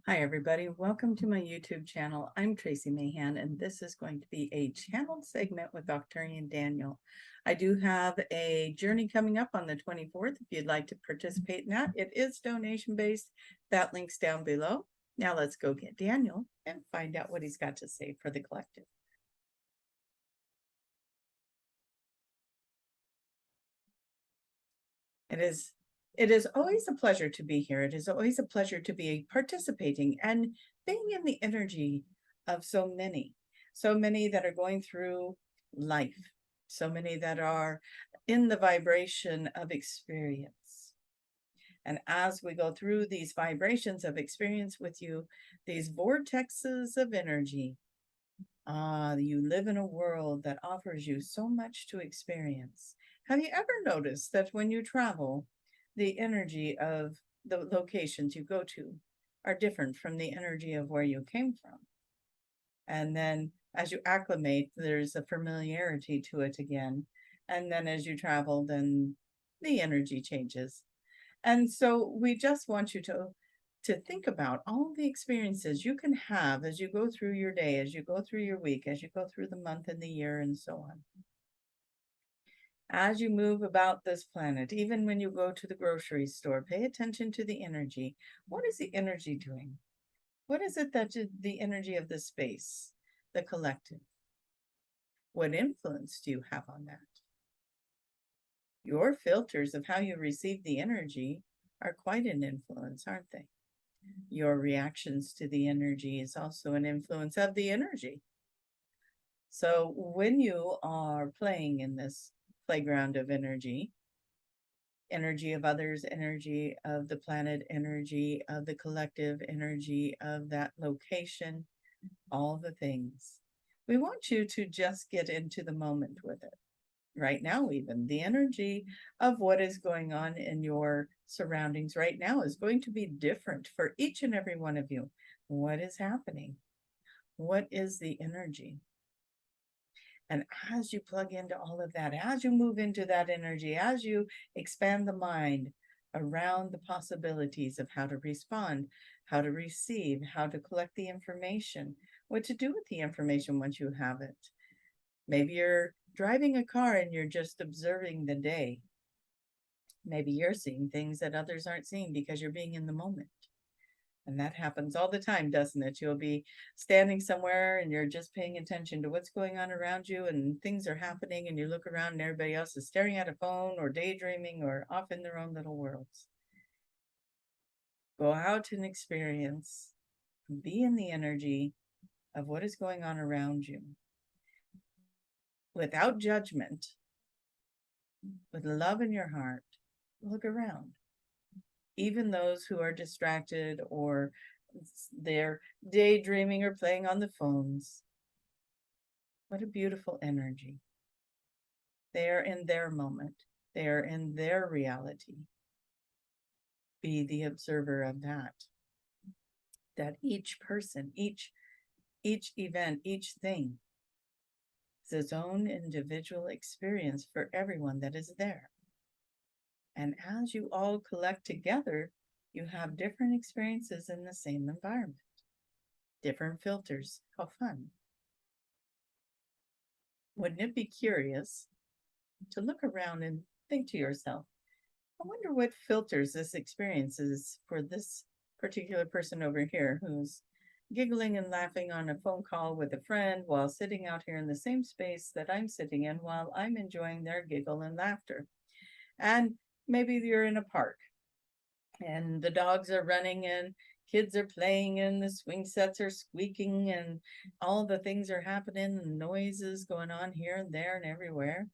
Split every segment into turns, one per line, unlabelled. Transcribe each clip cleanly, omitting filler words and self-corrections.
Hi, everybody. Welcome to my YouTube channel. I'm Tracie Mahan, and this is going to be a channeled segment with Arcturian Daniel. I do have a journey coming up on the 24th. If you'd like to participate in that, it is donation-based. That link's down below. Now let's go get Daniel and find out what he's got to say for the collective. It is always a pleasure to be here. It is always a pleasure to be participating and being in the energy of so many that are going through life, so many that are in the vibration of experience. And as we go through these vibrations of experience with you, these vortexes of energy, you live in a world that offers you so much to experience. Have you ever noticed that when you travel, the energy of the locations you go to are different from the energy of where you came from? And then as you acclimate, there's a familiarity to it again. And then as you travel, then the energy changes. And so we just want you to think about all the experiences you can have as you go through your day, as you go through your week, as you go through the month and the year and so on. As you move about this planet, even when you go to the grocery store, pay attention to the energy. What is the energy doing? What is it that the energy of the space, the collective? What influence do you have on that? Your filters of how you receive the energy are quite an influence, aren't they? Your reactions to the energy is also an influence of the energy. So when you are playing in this playground of energy of others, energy of the planet, energy of the collective, energy of that location, all the things, we want you to just get into the moment with it. Right now, even the energy of what is going on in your surroundings right now is going to be different for each and every one of you. What is happening? What is the energy? And as you plug into all of that, as you move into that energy, as you expand the mind around the possibilities of how to respond, how to receive, how to collect the information, what to do with the information once you have it. Maybe you're driving a car and you're just observing the day. Maybe you're seeing things that others aren't seeing because you're being in the moment. And that happens all the time, doesn't it? You'll be standing somewhere and you're just paying attention to what's going on around you and things are happening, and you look around and everybody else is staring at a phone or daydreaming or off in their own little worlds. Go out and experience, be in the energy of what is going on around you without judgment, with love in your heart. Look around. Even those who are distracted or they're daydreaming or playing on the phones. What a beautiful energy. They are in their moment. They are in their reality. Be the observer of that. That each person, each event, each thing is its own individual experience for everyone that is there. And as you all collect together, you have different experiences in the same environment. Different filters. How fun. Wouldn't it be curious to look around and think to yourself, I wonder what filters this experience is for this particular person over here who's giggling and laughing on a phone call with a friend while sitting out here in the same space that I'm sitting in while I'm enjoying their giggle and laughter. And maybe you're in a park and the dogs are running and kids are playing and the swing sets are squeaking and all the things are happening and noises going on here and there and everywhere.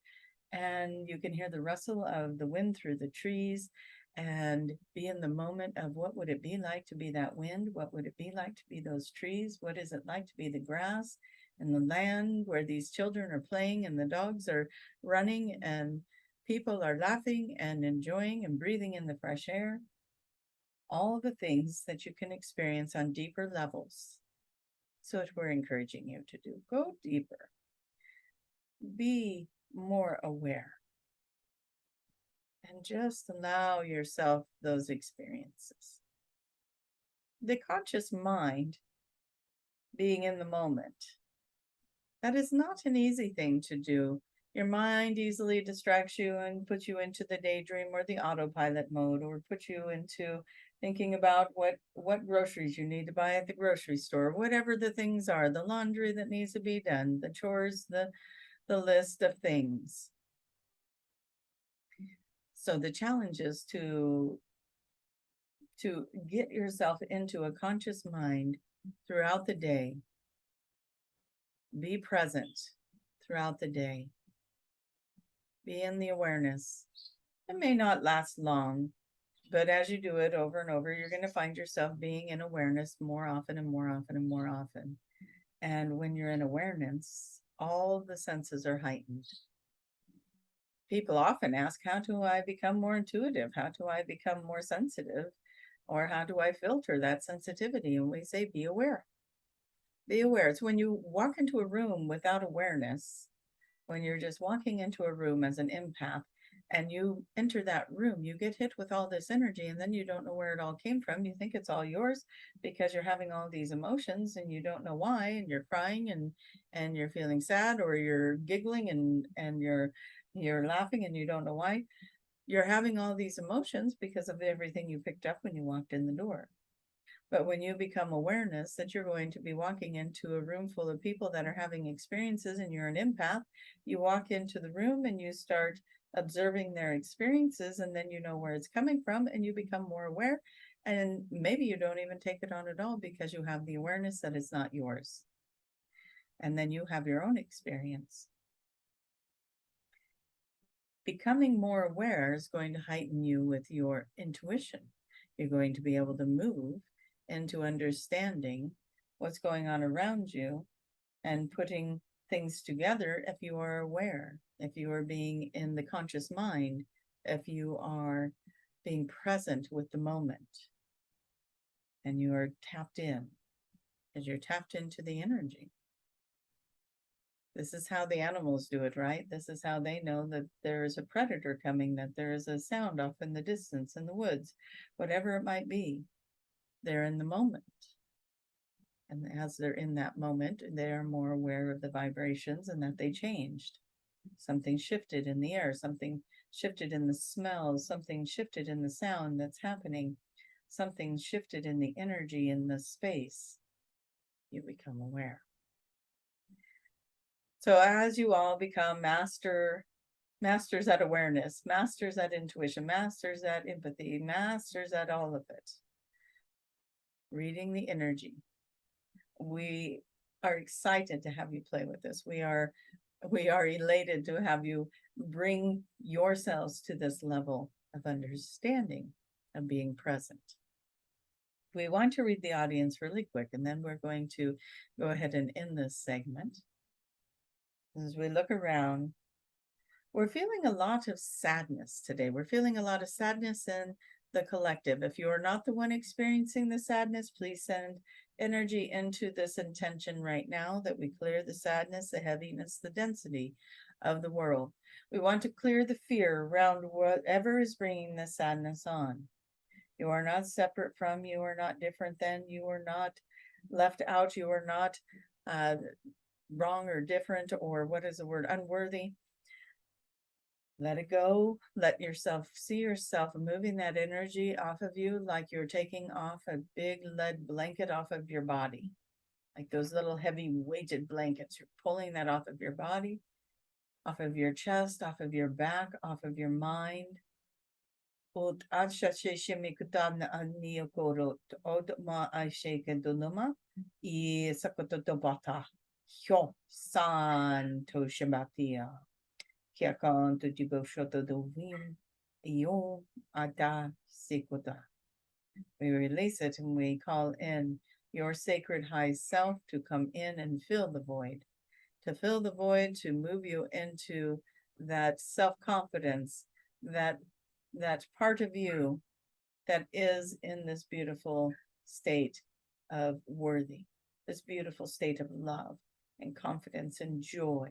And you can hear the rustle of the wind through the trees and be in the moment of what would it be like to be that wind? What would it be like to be those trees? What is it like to be the grass and the land where these children are playing and the dogs are running and people are laughing and enjoying and breathing in the fresh air? All the things that you can experience on deeper levels. So what we're encouraging you to do, go deeper. Be more aware. And just allow yourself those experiences. the conscious mind, being in the moment, that is not an easy thing to do. Your mind easily distracts you and puts you into the daydream or the autopilot mode, or puts you into thinking about what groceries you need to buy at the grocery store, whatever the things are, the laundry that needs to be done, the chores, the list of things. So the challenge is to get yourself into a conscious mind throughout the day. Be present throughout the day. Be in the awareness. It may not last long, but as you do it over and over, you're going to find yourself being in awareness more often and more often and more often. And when you're in awareness, all the senses are heightened. People often ask, how do I become more intuitive? How do I become more sensitive? Or how do I filter that sensitivity? And we say, be aware. Be aware. It's when you walk into a room without awareness, when you're just walking into a room as an empath, and you enter that room, you get hit with all this energy, and then you don't know where it all came from. You think it's all yours because you're having all these emotions and you don't know why, and you're crying and you're feeling sad, or you're giggling and you're laughing and you don't know why. You're having all these emotions because of everything you picked up when you walked in the door. But when you become awareness that you're going to be walking into a room full of people that are having experiences and you're an empath, you walk into the room and you start observing their experiences, and then you know where it's coming from and you become more aware. And maybe you don't even take it on at all because you have the awareness that it's not yours. And then you have your own experience. Becoming more aware is going to heighten you with your intuition. You're going to be able to move into understanding what's going on around you and putting things together if you are aware, if you are being in the conscious mind, if you are being present with the moment and you are tapped in, as you're tapped into the energy. This is how the animals do it, right? This is how they know that there is a predator coming, that there is a sound off in the distance, in the woods, whatever it might be. They're in the moment. And as they're in that moment, they're more aware of the vibrations and that they changed. Something shifted in the air, something shifted in the smell, something shifted in the sound that's happening, something shifted in the energy in the space. You become aware. So as you all become masters at awareness, masters at intuition, masters at empathy, masters at all of it, reading the energy, we are excited to have you play with this. We are elated to have you bring yourselves to this level of understanding, of being present. We want to read the audience really quick, and then we're going to go ahead and end this segment. As we look around, we're feeling a lot of sadness today. We're feeling a lot of sadness in the collective. If you are not the one experiencing the sadness, please send energy into this intention right now, that we clear the sadness, the heaviness, the density of the world. We want to clear the fear around whatever is bringing the sadness on. You are not separate from, you are not different than, you are not left out, you are not wrong or different, or what is the word, unworthy. Let it go. Let yourself see yourself moving that energy off of you like you're taking off a big lead blanket off of your body. Like those little heavy weighted blankets. You're pulling that off of your body, off of your chest, off of your back, off of your mind. We release it and we call in your sacred high self to come in and fill the void, to move you into that self-confidence, that part of you that is in this beautiful state of worthy, this beautiful state of love and confidence and joy,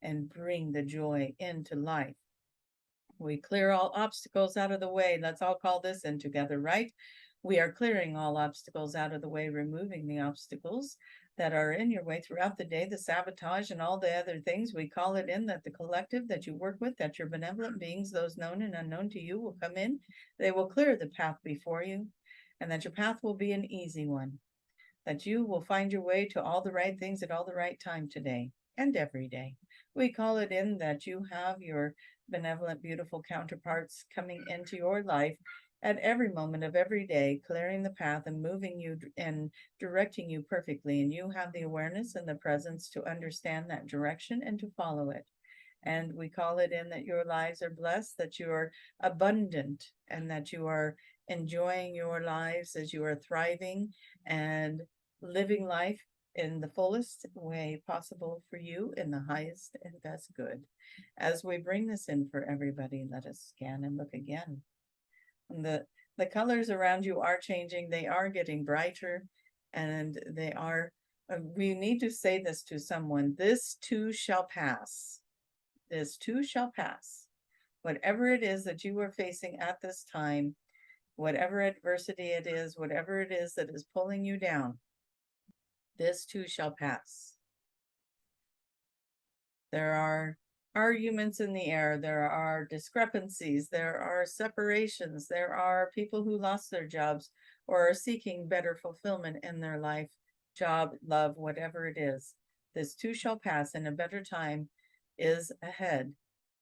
and bring the joy into life. We clear all obstacles out of the way. Let's all call this in together, right? We are clearing all obstacles out of the way, removing the obstacles that are in your way throughout the day, the sabotage and all the other things. We call it in that the collective that you work with, that your benevolent beings, those known and unknown to you, will come in. They will clear the path before you, and that your path will be an easy one, that you will find your way to all the right things at all the right time today and every day. We call it in that you have your benevolent, beautiful counterparts coming into your life at every moment of every day, clearing the path and moving you and directing you perfectly. And you have the awareness and the presence to understand that direction and to follow it. And we call it in that your lives are blessed, that you are abundant, and that you are enjoying your lives as you are thriving and living life in the fullest way possible for you, in the highest and best good. As we bring this in for everybody, let us scan and look again. And the colors around you are changing. They are getting brighter, and they are, we need to say this to someone: this too shall pass. This too shall pass. Whatever it is that you are facing at this time, whatever adversity it is, whatever it is that is pulling you down, this too shall pass. There are arguments in the air, there are discrepancies, there are separations, there are people who lost their jobs or are seeking better fulfillment in their life, job, love, whatever it is. This too shall pass, and a better time is ahead.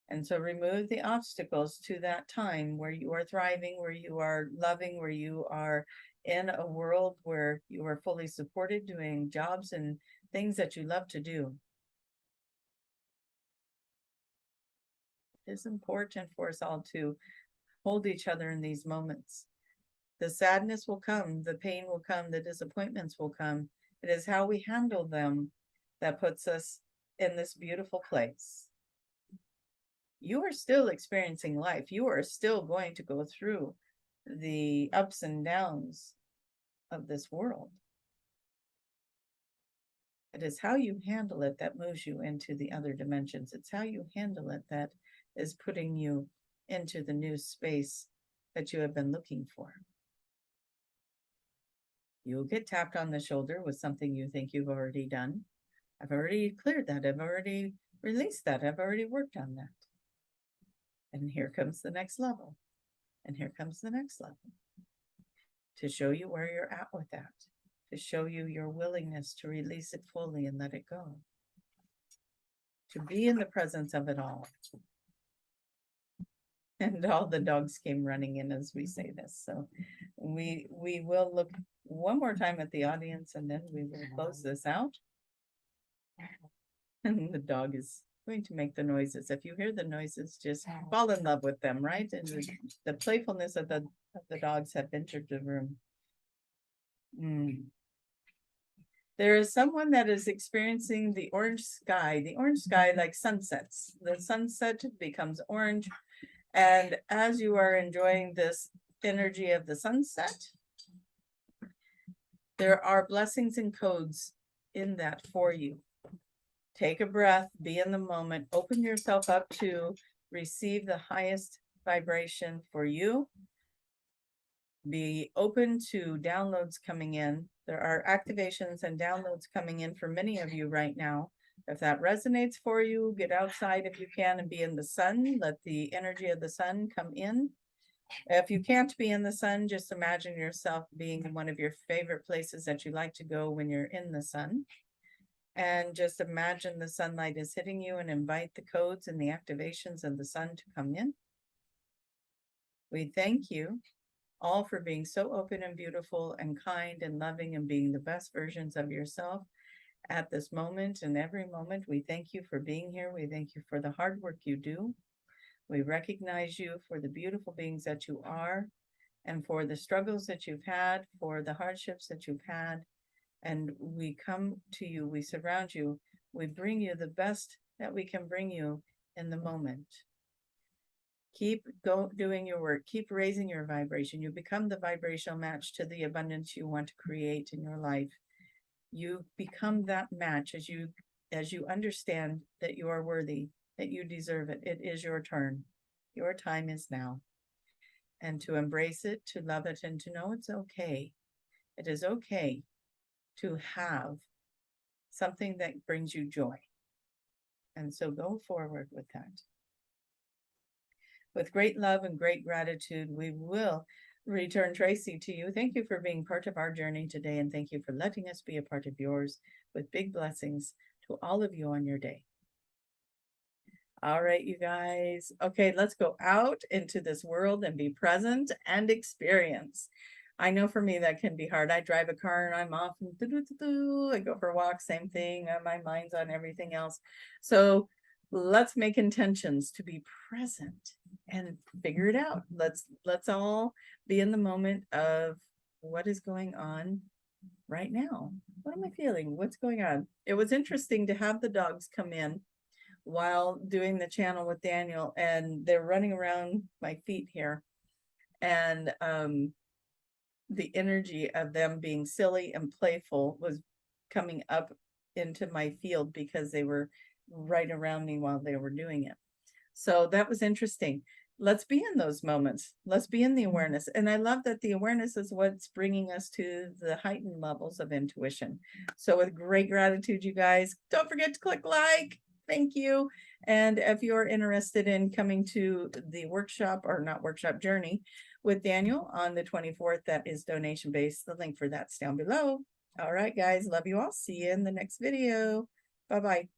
And so remove the obstacles to that time where you are thriving, where you are loving, where you are in a world where you are fully supported, doing jobs and things that you love to do. It is important for us all to hold each other in these moments. The sadness will come, the pain will come, the disappointments will come. It is how we handle them that puts us in this beautiful place. You are still experiencing life. You are still going to go through the ups and downs of this world. It is how you handle it that moves you into the other dimensions. It's how you handle it that is putting you into the new space that you have been looking for. You'll get tapped on the shoulder with something you think you've already done. I've already cleared that. I've already released that. I've already worked on that. And here comes the next level. And here comes the next level. To show you where you're at with that. To show you your willingness to release it fully and let it go. To be in the presence of it all. And all the dogs came running in as we say this. So we will look one more time at the audience, and then we will close this out. And the dog is going to make the noises. If you hear the noises, just fall in love with them, right? And the playfulness of the dogs have entered the room. There is someone that is experiencing the orange sky like sunsets. The sunset becomes orange. And as you are enjoying this energy of the sunset, there are blessings and codes in that for you. Take a breath, be in the moment, open yourself up to receive the highest vibration for you. Be open to downloads coming in. There are activations and downloads coming in for many of you right now. If that resonates for you, get outside if you can and be in the sun. Let the energy of the sun come in. If you can't be in the sun, just imagine yourself being in one of your favorite places that you like to go when you're in the sun. And just imagine the sunlight is hitting you and invite the codes and the activations of the sun to come in. We thank you all for being so open and beautiful and kind and loving and being the best versions of yourself at this moment and every moment. We thank you for being here. We thank you for the hard work you do. We recognize you for the beautiful beings that you are and for the struggles that you've had, for the hardships that you've had. And we come to you, we surround you, we bring you the best that we can bring you in the moment. Keep doing your work, keep raising your vibration. You become the vibrational match to the abundance you want to create in your life. You become that match as you understand that you are worthy, that you deserve it. It is your turn. Your time is now. and to embrace it, to love it, and to know it's okay. It is okay to have something that brings you joy. And so go forward with that. With great love and great gratitude, we will return Tracie to you. Thank you for being part of our journey today, and thank you for letting us be a part of yours, with big blessings to all of you on your day. All right, you guys. Okay, let's go out into this world and be present and experience. I know for me that can be hard. I drive a car and I'm off and I go for a walk, same thing. My mind's on everything else. So let's make intentions to be present and figure it out. Let's all be in the moment of what is going on right now. What am I feeling? What's going on? It was interesting to have the dogs come in while doing the channel with Daniel, and they're running around my feet here, and the energy of them being silly and playful was coming up into my field because they were right around me while they were doing it. So that was interesting. Let's be in those moments. Let's be in the awareness. And I love that the awareness is what's bringing us to the heightened levels of intuition. So with great gratitude, you guys, don't forget to click like. Thank you. And if you're interested in coming to the workshop, or not workshop, journey with Daniel on the 24th, that is donation based. The link for that's down below. All right, guys, love you all. See you in the next video. Bye-bye.